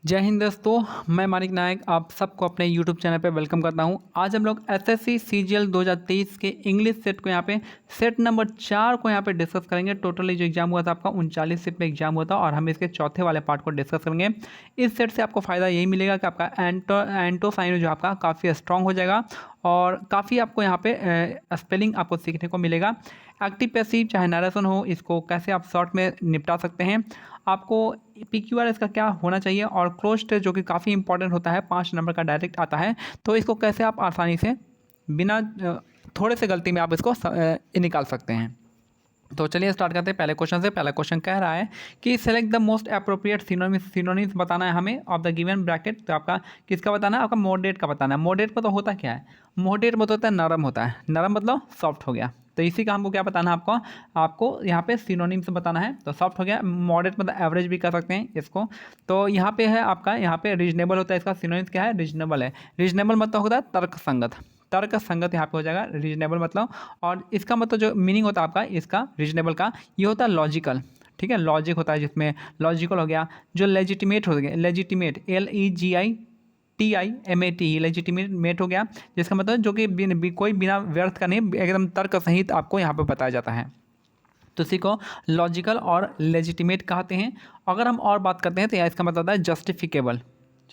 जय हिंद दोस्तों, मैं मानिक नायक आप सबको अपने यूट्यूब चैनल पे वेलकम करता हूं। आज हम लोग एसएससी सीजीएल 2023 के इंग्लिश सेट को यहाँ पे सेट नंबर 4 को यहाँ पे डिस्कस करेंगे। टोटली जो एग्जाम हुआ था आपका 39 सेट पे एग्जाम हुआ था और हम इसके चौथे वाले पार्ट को डिस्कस करेंगे। इस सेट से आपको फ़ायदा यही मिलेगा कि आपका एंटो साइन जो आपका काफ़ी स्ट्रॉन्ग हो जाएगा और काफ़ी आपको यहाँ पे स्पेलिंग आपको सीखने को मिलेगा। एक्टिव पैसिव चाहे नरेशन हो, इसको कैसे आप शॉर्ट में निपटा सकते हैं। आपको PQR इसका क्या होना चाहिए और क्लोज टेस्ट जो कि काफ़ी इंपॉर्टेंट होता है, 5 नंबर का डायरेक्ट आता है, तो इसको कैसे आप आसानी से बिना थोड़े से गलती में आप इसको निकाल सकते हैं। तो चलिए स्टार्ट करते हैं पहले क्वेश्चन से। पहला क्वेश्चन कह रहा है कि select the most appropriate synonyms बताना है हमें ऑफ द गिवन ब्रैकेट। तो आपका किसका बताना है? आपका मॉडरेट का बताना है। मॉडरेट मतलब होता क्या है? मॉडरेट मतलब होता है नरम होता है, नरम मतलब सॉफ्ट हो गया। तो इसी का हमको क्या बताना है? आपको यहाँ पे सिनोनिम्स बताना है। तो सॉफ्ट हो गया, मॉडरेट मतलब एवरेज भी कर सकते हैं इसको। तो यहाँ पे है आपका, यहाँ पे रीजनेबल होता है, इसका सिनोनिम्स क्या है? रीजनेबल है। रीजनेबल मतलब होता है तर्कसंगत, तर्क संगत यहाँ पे हो जाएगा रीजनेबल मतलब। और इसका मतलब जो मीनिंग होता है आपका इसका रीजनेबल का, ये होता है लॉजिकल। ठीक है, लॉजिक होता है जिसमें लॉजिकल हो गया। जो लेजिटिमेट हो गया, लेजिटिमेट LEGITIMAT लेजिटिमेट हो गया, जिसका मतलब जो कि कोई बिना व्यर्थ का नहीं, एकदम तर्क सहित आपको यहाँ पे बताया जाता है। तो इसी को लॉजिकल और लेजिटिमेट कहते हैं। अगर हम और बात करते हैं तो इसका मतलब होता है जस्टिफिकेबल।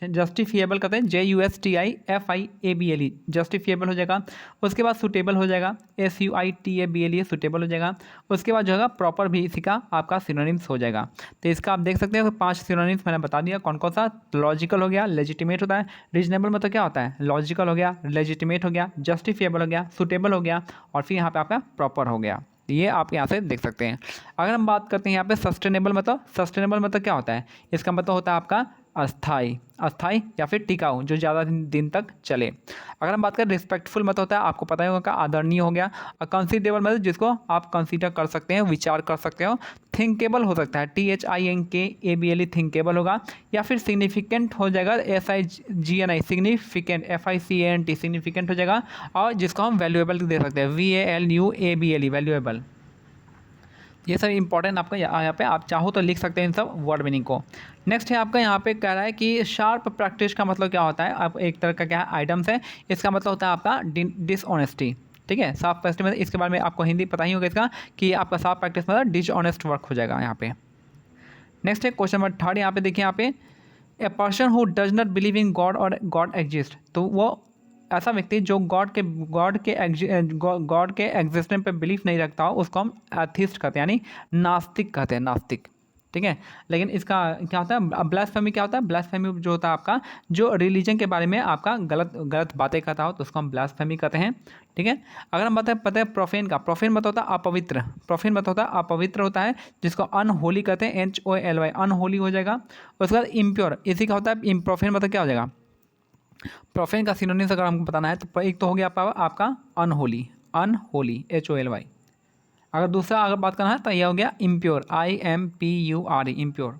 जस्टिफिएबल कहते हैं JUSTIFIABLE, जस्टिफिएबल हो जाएगा। उसके बाद सुटेबल हो जाएगा, SUITABLE, सुटेबल हो जाएगा। उसके बाद जो है प्रॉपर भी इसी का आपका सिनोनिम्स हो जाएगा। तो इसका आप देख सकते हो 5 सिनोनिम्स मैंने बता दिया कौन कौन सा। लॉजिकल हो गया, लेजिटिमेट होता है, रीजनेबल मतलब क्या होता है? लॉजिकल हो गया, लेजिटिमेट हो गया, जस्टिफिएबल हो गया, सुटेबल हो गया और फिर यहाँ पे आपका प्रॉपर हो गया। ये आप यहाँ से देख सकते हैं। अगर हम बात करते हैं यहाँ पे सस्टेनेबल मतलब क्या होता है? इसका मतलब होता है आपका अस्थाई, अस्थाई या फिर टिकाऊ, जो ज़्यादा दिन तक चले। अगर हम बात करें रिस्पेक्टफुल मतलब होता है, आपको पता ही होगा, आदरणीय हो गया। और कंसीडरेबल मतलब जिसको आप कंसीडर कर सकते हैं, विचार कर सकते हो। थिंकेबल हो सकता है, THINKABLE, थिंकेबल होगा। या फिर सिग्निफिकेंट हो जाएगा, SIGNI, सिग्निफिकेंट, FICANT, सिग्निफिकेंट हो जाएगा। और जिसको हम वैल्यूएबल दे सकते हैं, VALUABLE, वैल्यूएबल। ये सब इंपॉर्टेंट आपका यहाँ पे आप चाहो तो लिख सकते हैं इन सब वर्ड मीनिंग को। नेक्स्ट है आपका यहाँ पे कह रहा है कि शार्प प्रैक्टिस का मतलब क्या होता है? आप एक तरह का क्या है आइटम्स है, इसका मतलब होता है आपका डिसऑनेस्टी। ठीक है, शार्प प्रैक्टिस में इसके बारे में आपको हिंदी पता ही होगा इसका, कि आपका शार्प प्रैक्टिस मतलब डिसऑनेस्ट वर्क हो जाएगा यहाँ पे। नेक्स्ट है क्वेश्चन नंबर 3, यहाँ पे देखिए, यहाँ पे a person who does not believe in God और गॉड एग्जिस्ट। तो वो ऐसा व्यक्ति जो गॉड के एग्जिस्टेंस पे बिलीफ नहीं रखता हो, उसको हम एथिस्ट कहते हैं, यानी नास्तिक कहते हैं, नास्तिक। ठीक है, लेकिन इसका क्या होता है? ब्लास्फेमी क्या होता है? ब्लास्फेमी जो होता है आपका, जो रिलीजन के बारे में आपका गलत गलत बातें कहता हो, तो उसको हम ब्लास्फेमी कहते हैं। ठीक है, अगर हम पता है प्रोफेन का, प्रोफेन मतलब होता है अपवित्र, प्रोफेन मतलब होता है अपवित्र होता है, जिसको अनहोली कहते हैं, HOLY, अनहोली हो जाएगा। उसके बाद इम्प्योर, इसी का होता है प्रोफेन मतलब क्या हो जाएगा? प्रोफेन का सिनोनिम्स अगर हमको बताना है तो एक तो हो गया आपका अनहोली, अनहोली HOLY। अगर दूसरा अगर बात करना है तो यह हो गया इम्प्योर, IMPURE, इम्प्योर।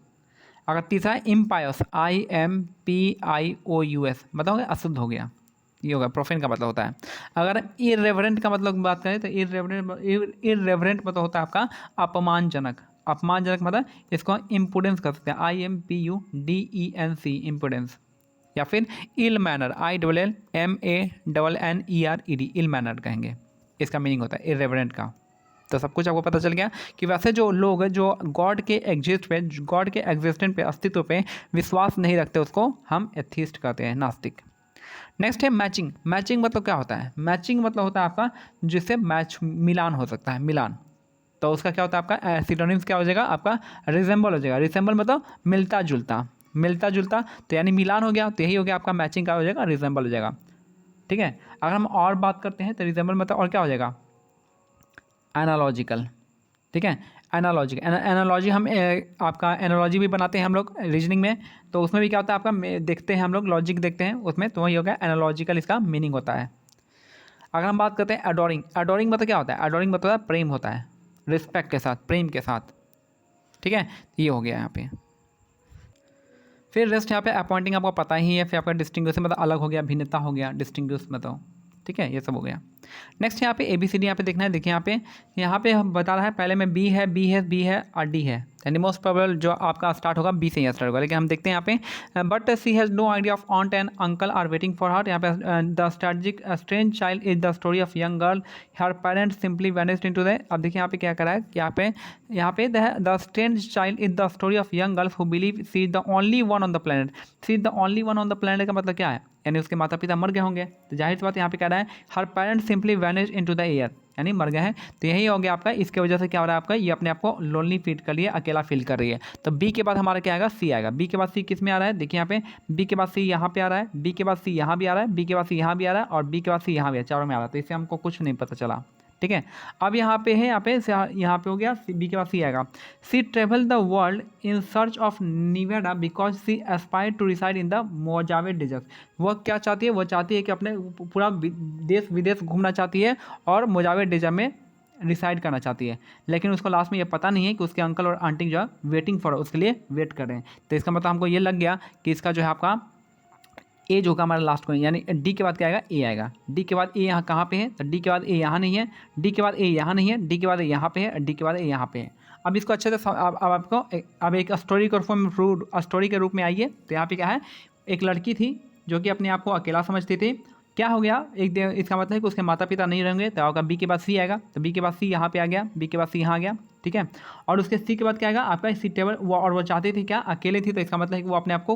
अगर तीसरा है इम्पायस, IMPIOUS, बताओगे अशुद्ध हो गया, ये होगा प्रोफेन का मतलब होता है। अगर इररेवरेंट का मतलब बात करें तो इररेवरेंट मतलब होता है आपका अपमानजनक, अपमानजनक मतलब इसको इम्पुडेंस कर सकते हैं, IMPUDENC, इम्पुडेंस। या फिर इल मैनर, ILLMANNERED, इल मैनर कहेंगे, इसका मीनिंग होता है इररेवरेंट का। तो सब कुछ आपको पता चल गया कि वैसे जो लोग जो गॉड के एग्जिस्टेंट पे, अस्तित्व पे विश्वास नहीं रखते, उसको हम एथीस्ट कहते हैं, नास्तिक। नेक्स्ट है मैचिंग। मैचिंग मतलब क्या होता है? मैचिंग मतलब होता है आपका जिससे मैच, मिलान हो सकता है, मिलान। तो उसका क्या होता है? आपका सिनोनिम्स क्या हो जाएगा? आपका रिसेंबल हो जाएगा। रिसेंबल मतलब मिलता जुलता, मिलता जुलता, तो यानी मिलान हो गया, तो यही हो गया आपका मैचिंग का हो जाएगा, रिसेंबल हो जाएगा। ठीक है, अगर हम और बात करते हैं तो रिसेंबल मतलब और क्या हो जाएगा? एनालॉजिकल। ठीक है, एनालॉजी हम आपका एनालॉजी भी बनाते हैं हम लोग रीजनिंग में, तो उसमें भी क्या होता है आपका, देखते हैं हम लोग लॉजिक देखते हैं उसमें, तो वही हो गया एनालॉजिकल, इसका मीनिंग होता है। अगर हम बात करते हैं अडोरिंग, अडोरिंग मतलब क्या होता है? अडोरिंग मतलब होता है प्रेम होता है, रिस्पेक्ट के साथ, प्रेम के साथ। ठीक है, ये हो गया यहाँ पे। फिर रेस्ट यहाँ पे अपॉइंटिंग आपको पता ही है, फिर आपका डिस्टिंग्विश मतलब अलग हो गया, भिन्नता हो गया, डिस्टिंग्विश मतलब। ठीक है, ये सब हो गया। नेक्स्ट यहाँ पे ABCD यहाँ पे देखना है। देखिए यहाँ पे हम बता रहा है, पहले में B है, B है, B है और D है, यानी मोस्ट प्रोबेबल जो आपका स्टार्ट होगा B से ही स्टार्ट होगा। लेकिन हम देखते हैं यहाँ पे but she has no idea of aunt and uncle are waiting for her. यहाँ पे the strategic strange child is the story of young girl, her parents simply vanished into the. अब देखिए यहाँ पे क्या करा है कि यहाँ पे the strange child is the story of young girls who believe she is the only one on the planet. She is the only one on the planet का मतलब क्या है, यानी उसके माता पिता मर गए होंगे। तो जाहिर सी बात यहाँ पे कह रहा है हर parent simply vanish into the air, यानी मर गए हैं। तो यही हो गया आपका, इसके वजह से क्या हो रहा है आपका, ये अपने आप को लोनली फील कर रही है, अकेला फील कर रही है। तो बी के बाद हमारा क्या आएगा, सी आएगा। बी के बाद सी किस में आ रहा है, देखिए यहाँ पे बी के बाद सी यहाँ पे आ रहा है, बी के बाद सी यहाँ भी आ रहा है, बी के बाद सी यहाँ भी आ रहा है और बी के बाद सी यहाँ भी है, चारों में आ रहा है। तो इससे हमको कुछ नहीं पता चला, ठीक है। अब यहाँ पे है, यहाँ पे हो गया बी के बाद सी आएगा। She travel the world in search of Nevada because she aspire to reside in the Mojave desert. वह क्या चाहती है, वह चाहती है कि अपने पूरा देश विदेश घूमना चाहती है और मोजावे डेजर्ट में रिसाइड करना चाहती है। लेकिन उसको लास्ट में ये पता नहीं है कि उसके अंकल और आंटी जो है वेटिंग फॉर, उसके लिए वेट कर रहे हैं। तो इसका मतलब हमको ये लग गया कि इसका जो है आपका ए जो होगा हमारा लास्ट को, यानी डी के बाद क्या आएगा, ए आएगा। डी के बाद ए यहाँ कहाँ पे है, तो डी के बाद ए यहाँ नहीं है, डी के बाद ए यहाँ नहीं है, डी के बाद ए यहाँ पे है, डी के बाद ए यहाँ पे है। अब इसको अच्छे से अब आपको अब एक स्टोरी के रूप में आइए। तो यहाँ पे क्या है, एक लड़की थी जो कि अपने आप को अकेला समझती थी। क्या हो गया, एक दिन इसका मतलब है कि उसके माता पिता नहीं रहेंगे, तो आपका बी के बाद सी आएगा। तो बी के बाद सी यहाँ पे आ गया, बी के बाद सी यहाँ आ गया, ठीक है। और उसके सी के बाद क्या आएगा आपका सी टेबल, और वो चाहती थी क्या, अकेले थी। तो इसका मतलब है कि वो अपने आप को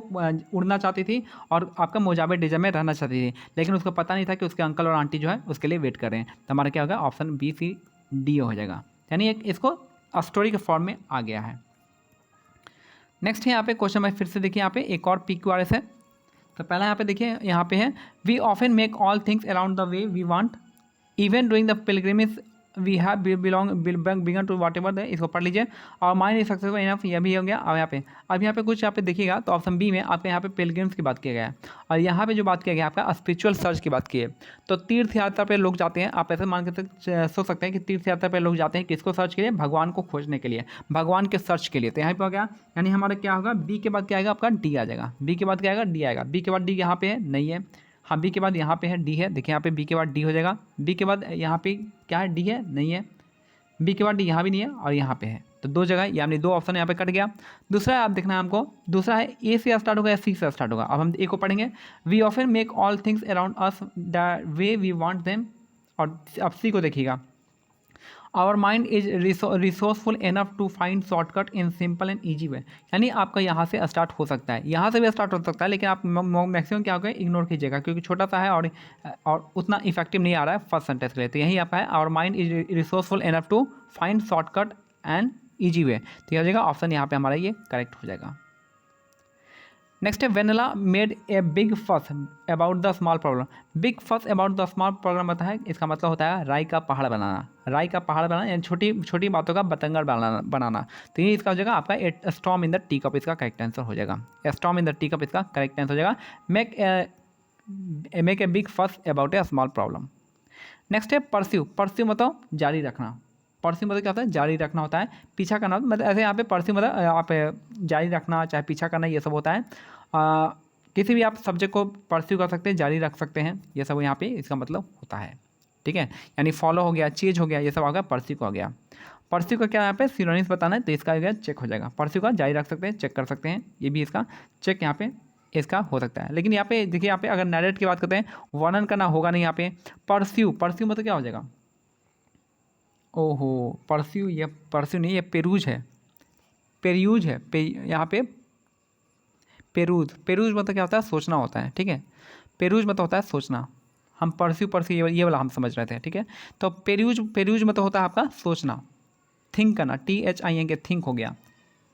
उड़ना चाहती थी और आपका मोजाबे डेजर्ट में रहना चाहती थी। लेकिन उसको पता नहीं था कि उसके अंकल और आंटी जो है उसके लिए वेट कर रहे हैं। तो हमारा क्या होगा, ऑप्शन बी सी डी हो जाएगा, यानी एक इसको स्टोरी के फॉर्म में आ गया है। नेक्स्ट है यहाँ पे क्वेश्चन में फिर से देखिए, यहाँ पे एक और PQRS है। तो पहला यहाँ पे देखिए, यहाँ पे है we often make all things around the way we want even doing the pilgrimage we have begun to whatever the. इसको पढ़ लीजिए। और माइंड इज सक्सेसफुल इनफ, यह भी हो गया। अब यहाँ पे कुछ यहाँ पे देखिएगा तो ऑप्शन बी में आपके यहाँ पे पिलग्रिम्स की बात किया गया है और यहाँ पे जो बात किया गया आपका स्पिरिचुअल सर्च की बात की है। तो तीर्थ यात्रा पे लोग जाते हैं, आप ऐसे मान के सोच सकते हैं कि तीर्थ यात्रा पे लोग जाते हैं किसको सर्च के लिए, भगवान को खोजने के लिए, भगवान के सर्च के लिए। तो यहाँ पे हो गया, यानी हमारा क्या होगा, बी के बाद क्या आएगा आपका, डी आ जाएगा। बी के बाद क्या आएगा, डी आएगा। बी के बाद डी यहाँ पे है, नहीं है। हाँ, बी के बाद यहाँ पे है, डी है। देखिए यहाँ पे बी के बाद डी हो जाएगा। बी के बाद यहाँ पे क्या है, डी है, नहीं है। बी के बाद डी यहाँ भी नहीं है और यहाँ पे है। तो दो जगह, यानी दो ऑप्शन यहाँ पे कट गया। दूसरा है, आप देखना है हमको, दूसरा है ए से स्टार्ट होगा या सी से स्टार्ट होगा। अब हम ए को पढ़ेंगे, we often make all things around us the way we want them. और अब सी को देखिएगा, our mind is resourceful enough to find shortcut in simple and easy way. यानी आपका यहाँ से स्टार्ट हो सकता है, यहाँ से भी स्टार्ट हो सकता है, लेकिन आप मैक्सिमम क्या होगा, इग्नोर कीजिएगा क्योंकि छोटा सा है और उतना इफेक्टिव नहीं आ रहा है फर्स्ट सेंटेंस के लिए। तो यही आपका है, our mind is resourceful enough to find shortcut and easy way. तो हो जाएगा ऑप्शन यहाँ पे हमारा ये करेक्ट हो जाएगा। नेक्स्ट है, वेनिला मेड ए बिग फस about the small problem. Big फस अबाउट द स्मॉल प्रॉब्लम होता है, इसका मतलब होता है राई का पहाड़ बनाना। राई का पहाड़ बनाना यानी छोटी छोटी बातों का बतंगड़ बनाना। तो ये इसका हो जाएगा आपका ए storm in the tea cup, इसका करेक्ट आंसर हो जाएगा। ए storm in the tea cup इसका करेक्ट आंसर हो जाएगा। मेक ए बिग फस about A small problem. Next है परस्यू। परस्यू मतलब जारी रखना। परस्यू मतलब क्या होता है, जारी रखना होता है, पीछा करना। मतलब ऐसे यहाँ पे परस्यू मतलब आप जारी रखना चाहे पीछा करना, ये सब होता है। किसी भी आप सब्जेक्ट को परस्यू कर सकते हैं, जारी रख सकते हैं, ये सब यहाँ पे इसका मतलब होता है, ठीक है। यानी फॉलो हो गया, चेंज हो गया, ये सब आ गया, परस्यू को आ गया। परस्यू का क्या यहाँ पे सिनोनिम्स बताना है, तो इसका हो गया चेक हो जाएगा। परस्यू का जारी रख सकते हैं, चेक कर सकते हैं, ये भी इसका चेक यहाँ पे इसका हो सकता है। लेकिन यहाँ पे देखिए, यहाँ पे अगर नैरेट की बात करते हैं, वर्णन करना होगा नहीं यहाँ पे। परस्यू मतलब क्या हो जाएगा, ओहो परस्यू, ये परस्यू नहीं, ये पेरूज है, पेरूज है यहाँ पे पेरूज मतलब क्या होता है, सोचना होता है, ठीक है। पेरूज मतलब होता है सोचना। हम परस्यू ये वाला हम समझ रहे थे, ठीक है। तो पेरूज मतलब होता है आपका सोचना, थिंक करना, THINK थिंक हो गया।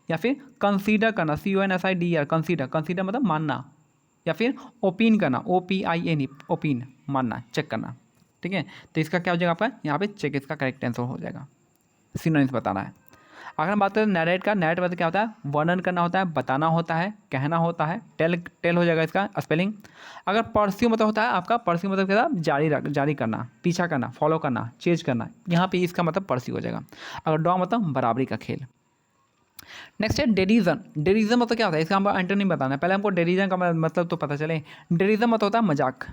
या फिर कंसीडर करना, CONSIDER कंसीडर मतलब मानना। या फिर ओपिन करना, OPIN ओपिन मानना, चेक करना, ठीक है। तो इसका क्या हो जाएगा आपका यहाँ पे चेक, इसका करेक्ट आंसर हो जाएगा। सिनोनिम्स बताना है। अगर हम बात करें नैरेट का, नैरेट मतलब क्या होता है, वर्णन करना होता है, बताना होता है, कहना होता है, टेल हो जाएगा इसका स्पेलिंग। अगर परस्यू मतलब होता है आपका, परस्यू मतलब क्या होता है, जारी करना, पीछा करना, फॉलो करना, चेंज करना, यहाँ पे इसका मतलब परस्यू हो जाएगा। अगर ड्रॉ मतलब बराबरी का खेल। नेक्स्ट है डेरिजन। डेरिजन मतलब क्या होता है, इसका हमको एंटोनिम बताना है। पहले हमको डेरिजन का मतलब तो पता चले। डेरिजन मतलब होता है मजाक।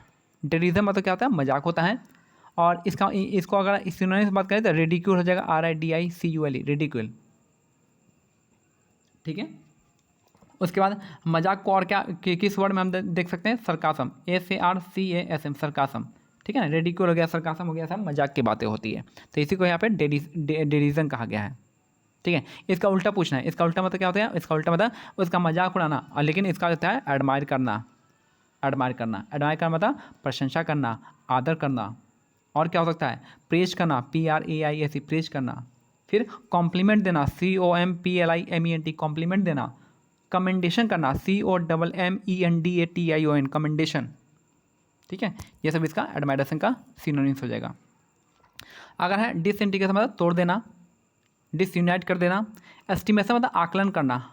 डेरिजन मतलब क्या होता है, मजाक होता है। और इसको अगर सिनोनिम से बात करें तो रिडिक्यूल हो जाएगा, RIDICULE, रिडिक्यूल। ठीक है, उसके बाद मजाक को और क्या किस वर्ड में हम देख सकते हैं, सरकासम, SARCASM, सरकासम। ठीक है ना, रेडिक्यूल हो गया, सरकासम हो गया, सब मजाक की बातें होती है, तो इसी को यहाँ पे डेरिजन कहा गया है। ठीक है, इसका उल्टा पूछना है, इसका उल्टा मतलब क्या होता है, इसका उल्टा मतलब उसका मजाक उड़ाना, और लेकिन इसका होता है एडमायर करना, एडमायर करना, एडमायर करना मतलब प्रशंसा करना, आदर करना। और क्या हो सकता है, प्रेज करना, PRAISE, प्रेज करना। फिर कॉम्प्लीमेंट देना, COMPLIMENT, कॉम्प्लीमेंट देना। कमेंडेशन करना, COMMENDATION, कमेंडेशन। ठीक है, ये सब इसका एडमायरेशन का सिनोनिम्स हो जाएगा। अगर है डिसइंटीग्रेशन मतलब तोड़ देना, डिसयूनाइट कर देना। एस्टिमेशन मतलब आकलन करना।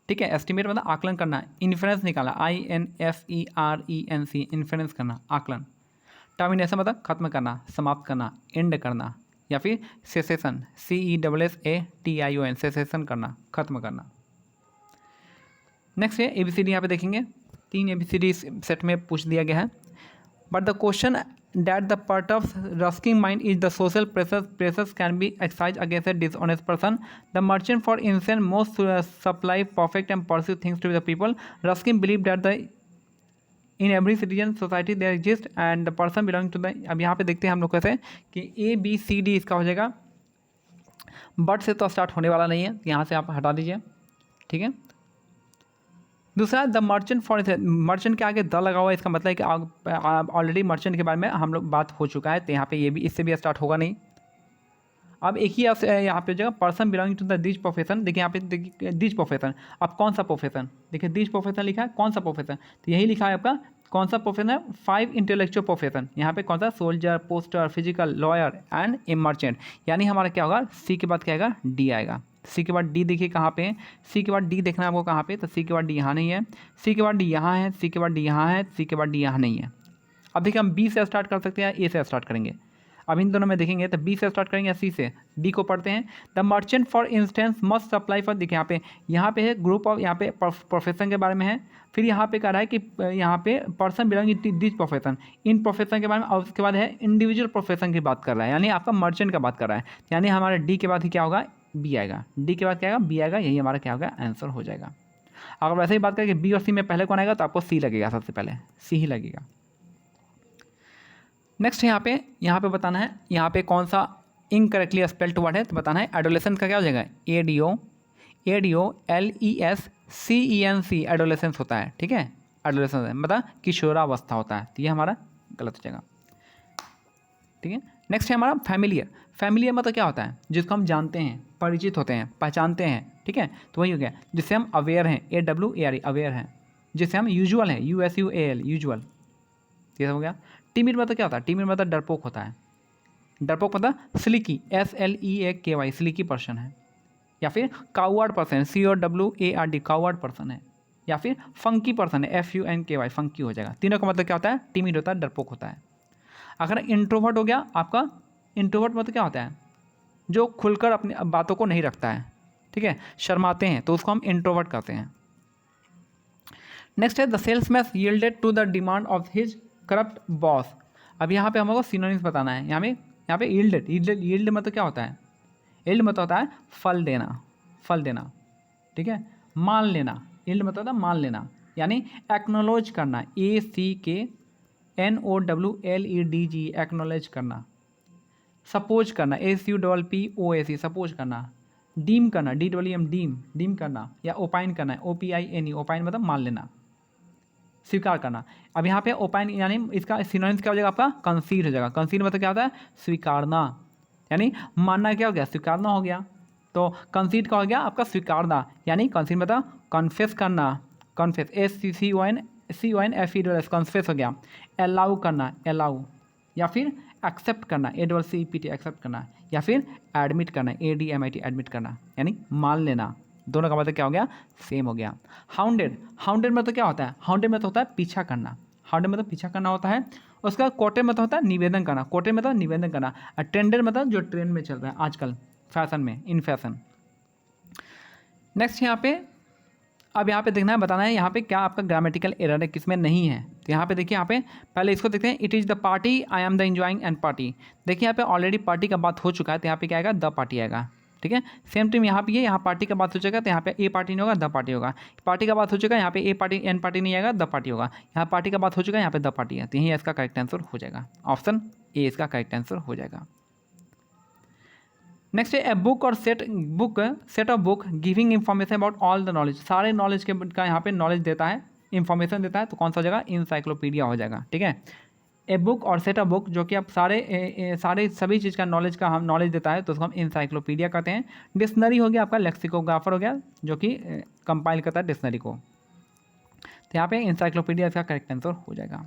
ठीक है, एस्टिमेट मतलब आकलन करना। इन्फ्रेंस निकाला, INFERENC, इन्फ्रेंस करना, आकलन। टर्मिनेशन मतलब खत्म करना, समाप्त करना, एंड करना। या फिर सेसेशन, CESSATION, सेसेशन करना, खत्म करना। नेक्स्ट है ABCD, यहाँ पे देखेंगे 3 ABCD सेट में पूछ दिया गया है। But the question that the part of rusking mind is the social pressures can be exercised against a dishonest person. The merchant, for instance, most supply perfect and perceive things to be the people. Ruskin believed that the in every citizen society there exists and the person belonging to the, अब यहाँ पे देखते हैं हम लोग कैसे कि ABCD इसका हो जाएगा, बट से तो स्टार्ट होने वाला नहीं है, यहाँ से आप हटा दीजिए। ठीक है, दूसरा द मर्चेंट, फॉर मर्चेंट के आगे द लगा हुआ है, इसका मतलब है कि ऑलरेडी मर्चेंट के बारे में हम लोग बात हो चुका है, तो यहाँ पे ये भी इससे भी स्टार्ट होगा नहीं। अब एक ही यहाँ पे जगह person belonging to the this profession, देखिए यहाँ पे देखिए दिस प्रोफेशन, अब कौन सा प्रोफेशन, देखिए दिस प्रोफेशन लिखा है, कौन सा प्रोफेशन, तो यही लिखा है आपका कौन सा प्रोफेशन है, 5 इंटेलेक्चुअल प्रोफेशन। यहाँ पे कौन सा, soldier, poster, physical, lawyer and A merchant. यानी हमारा क्या होगा, सी के बाद क्या आएगा, डी आएगा। सी के बाद डी देखिए कहाँ पे है, सी के बाद डी देखना है आपको कहाँ पे, तो सी के बाद डी यहाँ नहीं है, सी के बाद डी यहाँ है, सी के बाद डी यहाँ है, सी के बाद डी यहाँ नहीं है। अब देखिए हम बी से स्टार्ट कर सकते हैं, ए से स्टार्ट करेंगे। अब इन दोनों में देखेंगे तो बी से स्टार्ट करेंगे या सी से, बी को पढ़ते हैं। The merchant for instance must supply for, देखिए यहाँ पे है ग्रुप ऑफ, यहाँ पे प्रोफेशन के बारे में है। फिर यहाँ पे कह रहा है कि यहाँ पे person belonging to this profession, इन प्रोफेशन के बारे में, और उसके बाद है इंडिविजुअल प्रोफेशन की बात कर रहा है, यानी आपका मर्चेंट का बात कर रहा है। यानी हमारे डी के बाद ही क्या होगा, बी आएगा, डी के बाद क्या आएगा, बी आएगा, यही हमारा क्या होगा, आंसर हो जाएगा। अगर वैसे ही बात करें कि बी और सी में पहले कौन आएगा, तो आपको सी लगेगा, सबसे पहले सी ही लगेगा। नेक्स्ट यहाँ पे बताना है, यहाँ पे कौन सा इनकरेक्टली स्पेल्ड वर्ड है, तो बताना है एडोलेसेंस का क्या हो जाएगा, ADOLESCENC, एडोलेसेंस होता है। ठीक है, एडोलेसेंस है मतलब किशोरावस्था होता है, तो ये हमारा गलत हो जाएगा। ठीक है, नेक्स्ट है हमारा फैमिलियर। फैमिलियर मतलब क्या होता है, जिसको हम जानते हैं, परिचित होते हैं, पहचानते हैं। ठीक है, तो वही हो गया, जिससे हम अवेयर हैं, AWARE, अवेयर हैं। जिससे हम यूजुअल हैं, USUAL, यूजुअल। ये सब हो गया। टीमिड मतलब क्या होता है, टीमिड मतलब डरपोक होता है। डरपोक मतलब स्लीकी, SLEAKY, स्लीकी पर्सन है। या फिर coward person, COWARD, coward person है। या फिर फंकी पर्सन है, FUNKY, फंकी हो जाएगा। तीनों का मतलब क्या होता है, टीमिड होता है, डरपोक होता है। अगर इंट्रोवर्ट हो गया आपका, इंट्रोवर्ट मतलब क्या होता है, जो खुलकर अपनी बातों को नहीं रखता है। ठीक है, शर्माते हैं, तो उसको हम इंट्रोवर्ट कहते हैं। नेक्स्ट है the salesman yielded to the demand of his corrupt boss. अब यहाँ पे हमको सिनोनिम्स बताना है। यहाँ पे यील्ड मतलब क्या होता है, यील्ड मतलब होता है फल देना, फल देना। ठीक है, मान लेना, यील्ड मतलब होता है मान लेना, यानी एक्नोलॉज करना, ACKNOWLEDG, एक्नोलेज करना। सपोज करना, SUPPOAC, सपोज करना। डीम करना, DEEM, डीम करना। या ओपाइन करना, OPINE, ओपाइन मतलब मान लेना, स्वीकार करना। अब यहाँ पे ओपाइन यानी इसका सिनोनिम्स क्या हो जाएगा, आपका कंसीड हो जाएगा। कंसीड मतलब क्या होता है, स्वीकारना, यानी मानना क्या हो गया, स्वीकारना हो गया। तो कंसीड का हो गया आपका स्वीकारना, यानी कंसीड मतलब कन्फेस करना, कन्फेस, SCONFES, कन्फेस हो गया। अलाउ करना, अलाउ। या फिर एक्सेप्ट करना, ACCEPT, एक्सेप्ट करना। या फिर एडमिट करना, ADMIT, एडमिट करना, यानी मान लेना। दोनों का मतलब क्या हो गया, सेम हो गया। हाउंडेड, हाउंडेड मतलब क्या होता है, हाउंडेड मतलब होता है पीछा करना, हाउंडेड मतलब पीछा करना होता है। उसका कोटेड मतलब होता है निवेदन करना, कोटेड मतलब निवेदन करना। और ट्रेंडेड मतलब जो ट्रेंड में चल रहा है आजकल, फैशन में, इन फैशन। नेक्स्ट यहाँ पे अब यहाँ पे देखना है, बताना है यहाँ पे क्या आपका ग्रामेटिकल एरर है, किसमें नहीं है। तो यहाँ पे देखिए, यहाँ पे पहले इसको देखते हैं। It is the party, I am the enjoying and party. देखिए यहाँ पे ऑलरेडी पार्टी का बात हो चुका है, तो यहाँ पे क्या आएगा, द पार्टी आएगा। ठीक है, सेम टाइम यहाँ पे ये, यहाँ पार्टी का बात हो जाएगा, तो यहाँ पे ए पार्टी नहीं होगा, द पार्टी होगा। पार्टी का बात हो चुका है, यहाँ पे ए पार्टी एन पार्टी नहीं आएगा, द पार्टी होगा। यहाँ पार्टी का बात हो चुका है, यहाँ पे द पार्टी है। तो यही इसका करेक्ट आंसर हो जाएगा, ऑप्शन ए इसका करेक्ट आंसर हो जाएगा। नेक्स्ट है ए बुक और set of book giving information about all the knowledge. सारे नॉलेज के का यहाँ पे नॉलेज देता है, इन्फॉर्मेशन देता है, तो कौन सा हो जाएगा, इंसाइक्लोपीडिया हो जाएगा। ठीक है, ए बुक और सेट ऑफ बुक जो कि आप सारे सभी चीज़ का हम नॉलेज देता है, तो उसको हम इंसाइक्लोपीडिया कहते हैं। डिक्शनरी हो गया आपका, लेक्सिकोग्राफर हो गया जो कि कंपाइल करता है डिक्शनरी को। तो यहाँ पे इंसाइक्लोपीडिया इसका करेक्ट आंसर हो जाएगा।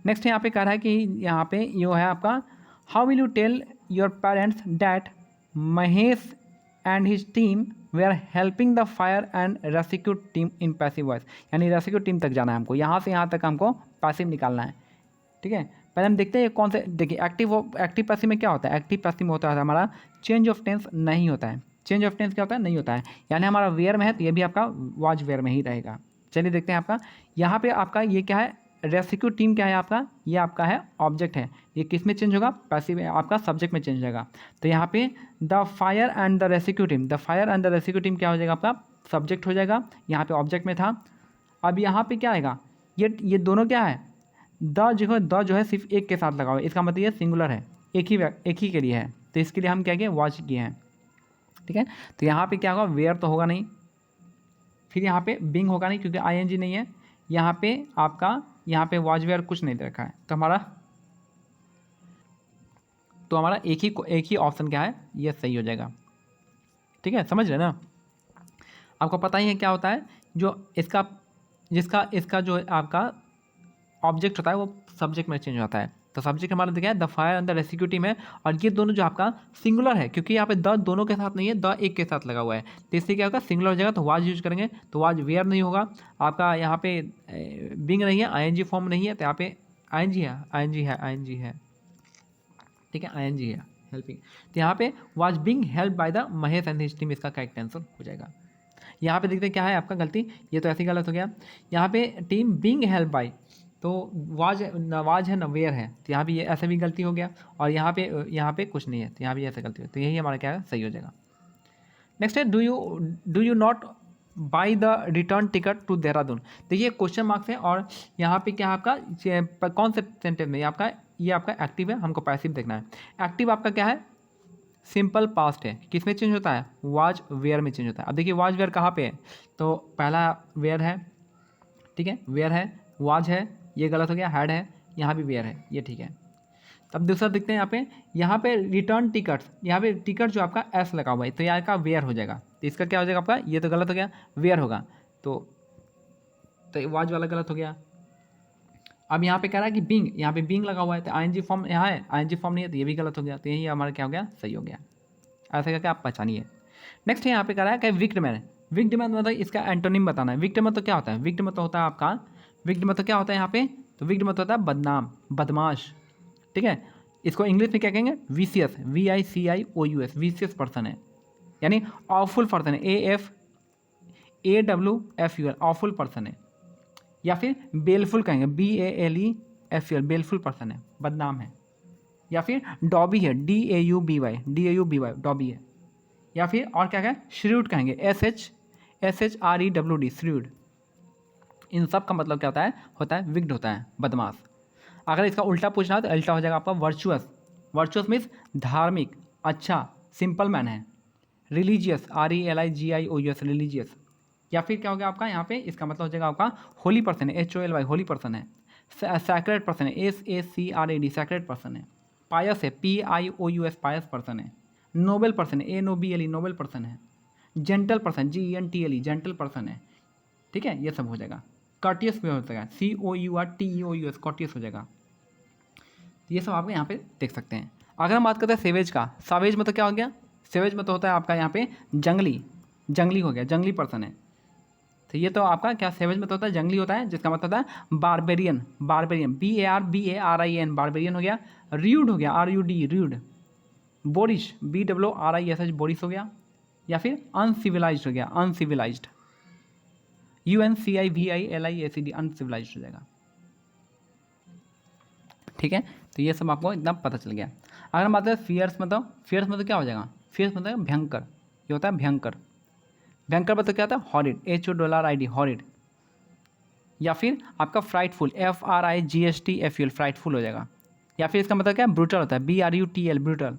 नेक्स्ट यहाँ पे कह रहा है कि यहाँ पे ये है आपका, how will you tell your parents that Mahesh and his team were are helping the fire and rescue team in passive voice. यानी रेस्क्यू टीम तक जाना है हमको, यहाँ से यहाँ तक हमको पैसिव निकालना है। ठीक है, पहले हम देखते हैं कौन से। देखिए एक्टिव पैसिव में क्या होता है, एक्टिव पैसिव में होता है हमारा चेंज ऑफ टेंस नहीं होता है। चेंज ऑफ टेंस क्या होता है, नहीं होता है। यानी हमारा वेयर में है तो ये भी आपका वाज वेयर में ही रहेगा। चलिए देखते हैं आपका यहाँ पे आपका ये क्या है, रेस्क्यू टीम क्या है आपका, ये आपका है ऑब्जेक्ट है। ये किस में चेंज होगा, पैसिव आपका सब्जेक्ट में चेंज हो जाएगा। तो यहाँ पे the fire and the rescue team, the fire and the rescue team क्या हो जाएगा, आपका सब्जेक्ट हो जाएगा। यहाँ पे ऑब्जेक्ट में था। अब यहाँ पे क्या आएगा, ये दोनों क्या है, द जो है सिर्फ एक के साथ लगा हुआ है, इसका मतलब ये सिंगुलर है, एक ही के लिए है। तो इसके लिए हम क्या किए, वॉच किए हैं। ठीक है, तो यहाँ पे क्या होगा, वेयर तो होगा नहीं, फिर यहाँ पे बिंग होगा नहीं क्योंकि आईएनजी नहीं है। यहाँ पे आपका यहाँ पे वॉच वेयर कुछ नहीं दे रखा है, तो हमारा एक ही ऑप्शन क्या है, ये सही हो जाएगा। ठीक है, समझ रहे ना। आपको पता ही है क्या होता है, जो इसका जो आपका ऑब्जेक्ट होता है वो सब्जेक्ट में चेंज होता है। तो सब्जेक्ट हमारा देखा है the fire and the rescue team है, और ये दोनों जो आपका सिंगुलर है, क्योंकि यहाँ पे द दोनों के साथ नहीं है, द एक के साथ लगा हुआ है। तो इससे क्या होगा, सिंगुलर हो जाएगा, तो वाज यूज करेंगे, तो वाज वेयर नहीं होगा आपका। यहाँ पे बिंग नहीं है, आईएनजी फॉर्म नहीं है, तो यहाँ पे आईएनजी है। ठीक है, आईएनजी है हेल्पिंग। तो यहाँ पे was being help by the Mahesh and his team, इसका करेक्ट आंसर हो जाएगा। यहाँ पे देखते हैं क्या है आपका गलती, ये तो ऐसे गलत हो गया। यहाँ पे टीम बिंग हेल्प बाय, तो वाज है न वेयर है, तो यहाँ भी ये ऐसे भी गलती हो गया। और यहाँ पे कुछ नहीं है, तो यहाँ भी ऐसे गलती हो, तो यही हमारा क्या है, सही हो जाएगा। नेक्स्ट है do you not buy the return ticket to Dehradun. देखिए क्वेश्चन मार्क्स है, और यहाँ पे क्या आपका कौन से सेंटेंस में ये आपका एक्टिव है, हमको पैसिव देखना है। एक्टिव आपका क्या है, सिंपल पास्ट है, किस में चेंज होता है, वाज वेयर में चेंज होता है। अब देखिए वाज वेयर कहाँ पे है, तो पहला वेयर है, ठीक है, वेयर है, वाज है, ये गलत हो गया, हैड है, यहाँ भी वेयर है, ये ठीक है। तब दूसरा देखते हैं यहाँ पे रिटर्न टिकट, यहाँ पे टिकट जो आपका एस लगा हुआ है, तो यहाँ का वेयर हो जाएगा। तो इसका क्या हो जाएगा आपका, ये तो गलत हो गया, वेयर होगा, तो वाज वाला गलत हो गया। अब यहाँ पे कह रहा है कि बिंग, यहाँ पे बिंग लगा हुआ है, तो आईएनजी फॉर्म यहाँ है, आईएनजी फॉर्म नहीं है, तो ये भी गलत हो गया। तो यही हमारा क्या हो गया, सही हो गया। ऐसा करके आप पहचानिए। नेक्स्ट है यहाँ पे कह रहा है कि विक्टिम मतलब इसका एंटोनिम बताना है। विक्टिम मतलब क्या होता है, विक्टिम मतलब होता है आपका, विक्टिम मतलब क्या होता है यहाँ पे, तो विक्टिम मतलब होता है बदनाम, बदमाश। ठीक है, इसको इंग्लिश में क्या कहेंगे, विशियस, VICIOUS, विशियस पर्सन है, यानी ऑफुल पर्सन है, AWFUL, ऑफुल पर्सन है। या फिर बेलफुल कहेंगे, BALEFUL, बेलफुल पर्सन है, बदनाम है। या फिर डॉबी है, DAUBY, डॉबी है। या फिर और क्या कहें, श्रूड कहेंगे, SHREWD, श्रूड। इन सब का मतलब क्या होता है विक्ड होता है, बदमाश। अगर इसका उल्टा पूछना हो तो उल्टा हो जाएगा आपका वर्चुअस मीन्स धार्मिक, अच्छा, सिंपल मैन है। Religious, RELIGIOUS, religious. या फिर क्या हो गया आपका यहाँ पे, इसका मतलब हो जाएगा आपका होली पर्सन है, HOLY, होली पर्सन है। सैक्रेड पर्सन है, SACRED, सैक्रेड पर्सन है। पायस है, PIOUS, पायस पर्सन है। नोबल पर्सन है, NOBLE, नोबल पर्सन है। Gentle person, GENTLE, gentle person है। ठीक है, ये सब हो जाएगा। कर्टियस भी हो जाएगा, COURTEOUS, कर्टियस हो जाएगा। ये सब आप यहाँ पे देख सकते हैं। अगर हम बात करते हैं सेवेज का, सावेज मतलब क्या हो गया, सेवेज मतलब होता है आपका यहाँ पे जंगली हो गया, जंगली पर्सन है। तो ये तो आपका क्या सेवेज मतलब होता है, जंगली होता है, जिसका मतलब होता है बारबेरियन, BARBARIAN, बारबेरियन हो गया। र्यूड हो गया, RUD, rude. Boris, BORISH, Boris हो गया। या फिर अनसिविलाइज्ड हो गया, अनसिविलाइज्ड। UNCIVILIACD अनसिविलाइज्ड हो जाएगा। ठीक है, तो ये सब आपको एकदम पता चल गया। अगर हम बात करें फियर्स मतलब क्या हो जाएगा? फियर्स मतलब भयंकर, ये होता है भयंकर। भयंकर मतलब क्या होता है? Horrid, HORRID, horrid. या फिर आपका फ्राइटफुल, FRIGSTFUL, फ्राइटफुल हो जाएगा। या फिर इसका मतलब क्या है? ब्रूटल होता है, BRUTL, ब्रूटल।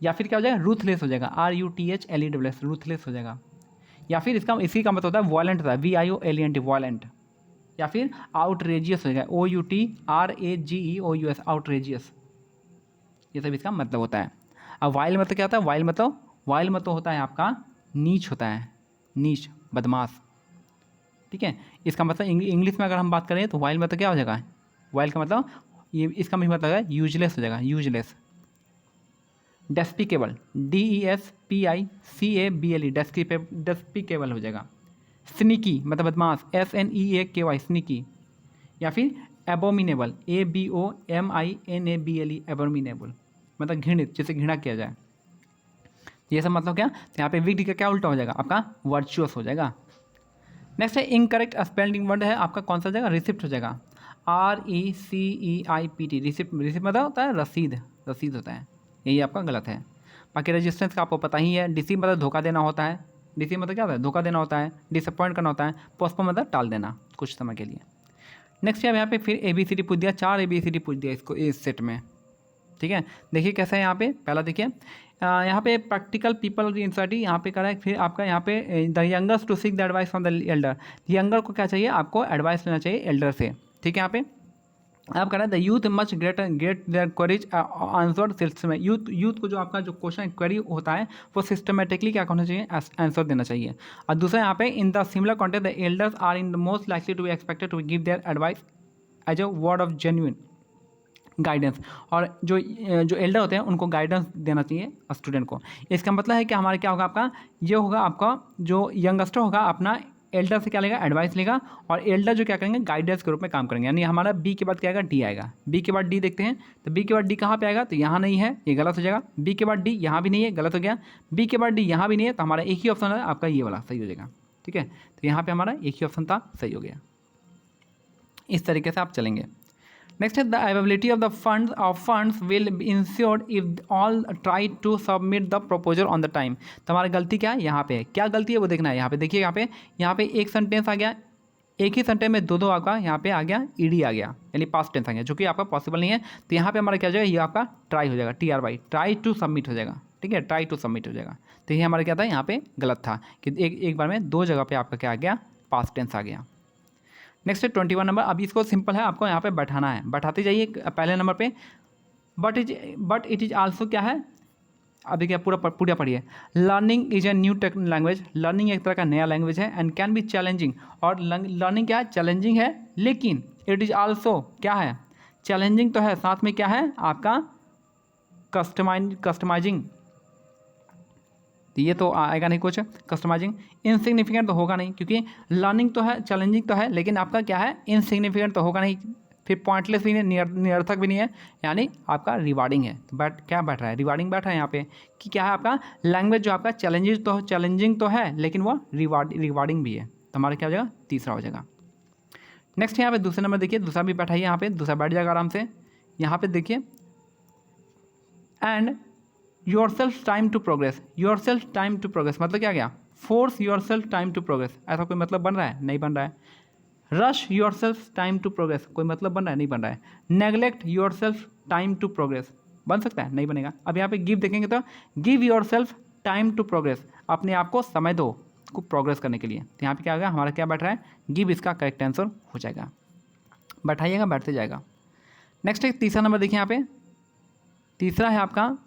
या फिर क्या हो जाएगा? रूथलेस हो जाएगा, RUTHLESS, रूथलेस हो जाएगा। या फिर इसी का मतलब होता है वॉयलेंट होता है, VIOLENT, वॉयलेंट। या फिर आउटरेजियस हो जाएगा, OUTRAGEOUS, आउटरेजियस। ये सब इसका मतलब होता है। अब वाइल मतलब क्या होता है? वाइल मतलब होता है आपका नीच होता है, नीच, बदमाश। ठीक है, इसका मतलब इंग्लिश में अगर हम बात करें तो वाइल मतलब क्या हो जाएगा? वाइल का मतलब ये, इसका भी मतलब है यूजलेस हो जाएगा, यूजलेस। डेस्पिकेबल, DESPICABLE, डेस्पिकेबल हो जाएगा। स्निकी मतलब बदमाश, SNEAKY, स्निकी। या फिर एबोमिनेबल, ABOMINABLE, एबोमिनेबल मतलब घृणित, जिसे घृणा किया जाए। ये सब मतलब क्या? तो यहाँ पे विग्ड का क्या उल्टा हो जाएगा? आपका वर्चुअस हो जाएगा। नेक्स्ट है इनकरेक्ट स्पेलिंग वर्ड है आपका, कौन सा हो जाएगा? रिसिप्ट हो जाएगा, RECEIPT, रिसिप्ट। रिसिप्ट मतलब होता है रसीद, रसीद होता है, यही आपका गलत है। बाकी रेजिस्टेंस का आपको पता ही है। डिसीव मतलब धोखा देना होता है, डिसीव मतलब क्या होता है? धोखा देना होता है। डिसअपॉइंट करना होता है। पोस्टपोन मतलब टाल देना कुछ समय के लिए। नेक्स्ट है यहाँ पे फिर ABCD पूछ दिया, 4 ABCD पूछ दिया इसको इस सेट में। ठीक है, देखिए कैसा है यहाँ पे। पहला देखिए, यहाँ पे प्रैक्टिकल पीपल की इंसाइटी यहाँ पे करा है। फिर आपका यहाँ पे the youngers to seek the advice from the elder, younger को क्या चाहिए? आपको एडवाइस लेना चाहिए एल्डर से। ठीक है, यहाँ पे आप कह रहे हैं the youth much get their queries answer system में। यूथ को जो आपका जो क्वेश्चन क्वेरी होता है वो सिस्टमेटिकली क्या होना चाहिए? आंसर देना चाहिए। और दूसरा यहाँ पे in the similar context the elders are in the most likely to be expected to give their advice as a word of genuine guidance. और जो एल्डर होते हैं उनको गाइडेंस देना चाहिए स्टूडेंट को। इसका मतलब है कि हमारा क्या होगा? आपका ये होगा, आपका जो यंगस्टर होगा अपना एल्डर से क्या लेगा? एडवाइस लेगा। और एल्डर जो क्या करेंगे? गाइडेंस के रूप में काम करेंगे। यानी हमारा बी के बाद क्या आएगा? डी आएगा। बी के बाद डी देखते हैं, तो बी के बाद डी कहाँ पे आएगा? तो यहाँ नहीं है, ये गलत हो जाएगा। बी के बाद डी यहाँ भी नहीं है, गलत हो गया। बी के बाद डी यहाँ भी नहीं है, तो हमारा एक ही ऑप्शन है आपका, ये वाला सही हो जाएगा। ठीक है, तो यहाँ पर हमारा एक ही ऑप्शन था, सही हो गया। इस तरीके से आप चलेंगे। नेक्स्ट है the availability of the funds will be ensured if all try to submit the proposal on the time. तो हमारी गलती क्या है? यहाँ पे क्या गलती है वो देखना है। यहाँ पे देखिए, यहाँ पे एक सेंटेंस आ गया, एक ही सेंटेंस में दो आपका यहाँ पे आ गया, ED आ गया, यानी पास्ट टेंस आ गया, जो कि आपका पॉसिबल नहीं है। तो यहाँ पे हमारा क्या हो जाएगा? ये आपका ट्राई हो जाएगा, TRY, ट्राई टू सबमिट हो जाएगा। ठीक है, ट्राई टू सबमिट हो जाएगा। तो ये हमारा क्या था? यहाँ पे गलत था कि एक बार में दो जगह पे आपका क्या आ गया? पास्ट टेंस आ गया। नेक्स्ट है 21 नंबर। अभी इसको सिंपल है, आपको यहाँ पे बैठाना है, बैठाते जाइए पहले नंबर पे। बट इट इज आल्सो क्या है? अभी क्या पूरा पढ़िए। Learning is a new language, learning एक तरह का नया लैंग्वेज है। एंड कैन बी चैलेंजिंग, और लर्निंग क्या है? चैलेंजिंग है। लेकिन इट इज आल्सो क्या है? चैलेंजिंग तो है, साथ में क्या है? आपका कस्टमाइजिंग। तो ये तो आएगा नहीं कुछ कस्टमाइजिंग। इनसिग्निफिकेंट तो होगा नहीं, क्योंकि लर्निंग तो है, चैलेंजिंग तो है, लेकिन आपका क्या है? इनसिग्निफिकेंट तो होगा नहीं, फिर पॉइंटलेस भी नहीं, निरर्थक भी नहीं है, यानी आपका रिवार्डिंग है। तो क्या बैठ रहा है? रिवार्डिंग बैठ रहा है यहाँ पे कि क्या है? आपका लैंग्वेज जो आपका चैलेंजिंग तो है, लेकिन वो रिवार्डिंग भी है। तो हमारा क्या हो जाएगा? तीसरा हो जाएगा। नेक्स्ट यहाँ पे दूसरे नंबर देखिए, दूसरा भी बैठा है यहाँ पे, दूसरा बैठ जाएगा आराम से। यहाँ पे देखिए, and yourself time to progress, yourself time to progress मतलब क्या गया? Force yourself time to progress, ऐसा कोई मतलब बन रहा है? नहीं बन रहा है। Rush yourself time to progress, कोई मतलब बन रहा है? नहीं बन रहा है। Neglect yourself time to progress, बन सकता है? नहीं बनेगा। अब यहाँ पे गिव देखेंगे तो give yourself time to progress, अपने आप को समय दो को प्रोग्रेस करने के लिए। तो यहाँ पे क्या होगा? हमारा क्या बैठ रहा है? गिव इसका करेक्ट आंसर हो जाएगा। बैठाइएगा, बैठते जाएगा। नेक्स्ट है तीसरा नंबर देखिए, यहाँ पे तीसरा है आपका,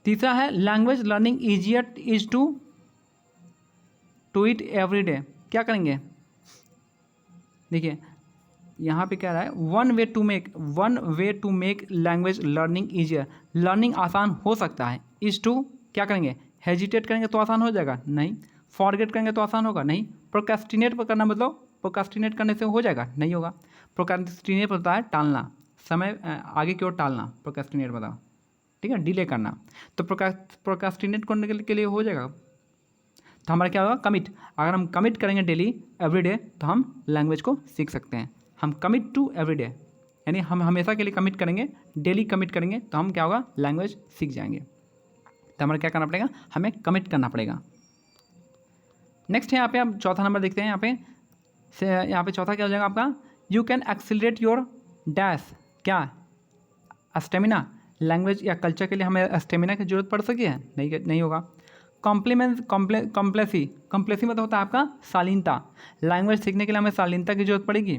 तीसरा है language learning easier is to it every day. क्या करेंगे? देखिए यहाँ पे क्या रहा है? One way to make language learning easier, learning आसान हो सकता है। इज टू क्या करेंगे? हेजिटेट करेंगे तो आसान हो जाएगा? नहीं। फॉरगेट करेंगे तो आसान होगा? नहीं। प्रोक्रेस्टिनेट पर करना मतलब प्रोक्रेस्टिनेट करने से हो जाएगा? नहीं होगा। प्रोक्रेस्टिनेट होता है टालना, समय आगे की ओर टालना, प्रोक्रेस्टिनेट बताओ। ठीक है, डिले करना। तो प्रोक्रेस्टिनेट करने के लिए हो जाएगा। तो हमारा क्या होगा, कमिट। अगर हम कमिट करेंगे डेली एवरीडे तो हम लैंग्वेज को सीख सकते हैं। हम कमिट टू एवरीडे, यानी हम हमेशा के लिए कमिट करेंगे, डेली कमिट करेंगे तो हम क्या होगा, लैंग्वेज सीख जाएंगे। तो हमें क्या करना पड़ेगा, हमें कमिट करना पड़ेगा। नेक्स्ट है यहाँ पे आप चौथा नंबर देखते हैं। यहाँ पे चौथा क्या हो जाएगा आपका, you can accelerate your dash, क्या, स्टेमिना। लैंग्वेज या कल्चर के लिए हमें स्टेमिना की जरूरत पड़ सकी है, नहीं होगा। कॉम्प्लेसी मतलब होता है आपका शालीनता। लैंग्वेज सीखने के लिए हमें शालीनता की जरूरत पड़ेगी,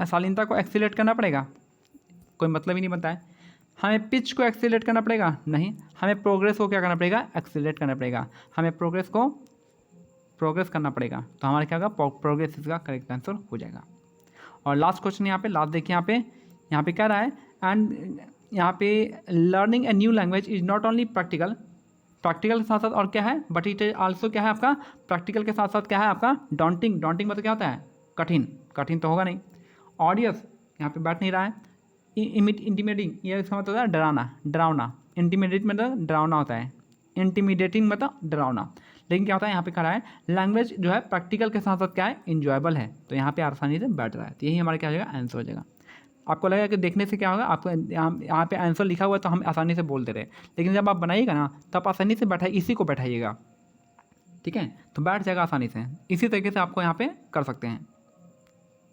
शालीनता को एक्सीलरेट करना पड़ेगा, कोई मतलब ही नहीं बनता है। हमें पिच को एक्सीलरेट करना पड़ेगा, नहीं। हमें प्रोग्रेस को क्या करना पड़ेगा, एक्सीलरेट करना पड़ेगा। हमें प्रोग्रेस करना पड़ेगा। तो हमारा क्या होगा, प्रोग्रेस इसका करेक्ट आंसर हो जाएगा। और लास्ट क्वेश्चन यहाँ पे, लास्ट देखिए यहाँ पे क्या रहा है, एंड यहाँ पे learning a new language is not only practical के साथ साथ और क्या है, बट इट इज आल्सो क्या है आपका, प्रैक्टिकल के साथ साथ क्या है आपका, डॉन्टिंग मतलब क्या होता है, कठिन तो होगा नहीं। ऑडियस यहाँ पे बैठ नहीं रहा है। इंटीमिडेटिंग, ये इसका मतलब होता है डरावना। इंटीमिडेट मतलब डरावना होता है, इंटीमिडेटिंग मतलब डरावना। लेकिन क्या होता है यहाँ पे कह रहा है, लैंग्वेज जो है प्रैक्टिकल के साथ साथ क्या है, इंजॉयबल है। तो यहाँ पे आसानी से बैठ रहा है। तो यही हमारा क्या हो जाएगा, आंसर हो जाएगा। आपको लगेगा कि देखने से क्या होगा, आपको यहाँ पे आंसर लिखा हुआ है तो हम आसानी से बोल दे रहे, लेकिन जब आप बनाइएगा ना तब आसानी से इसी को बैठाइएगा, ठीक है, तो बैठ जाएगा आसानी से। इसी तरीके से आपको यहाँ पे कर सकते हैं।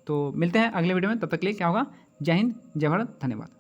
तो मिलते हैं अगले वीडियो में, तब तक के लिए क्या होगा, जय हिंद, जय भारत, धन्यवाद।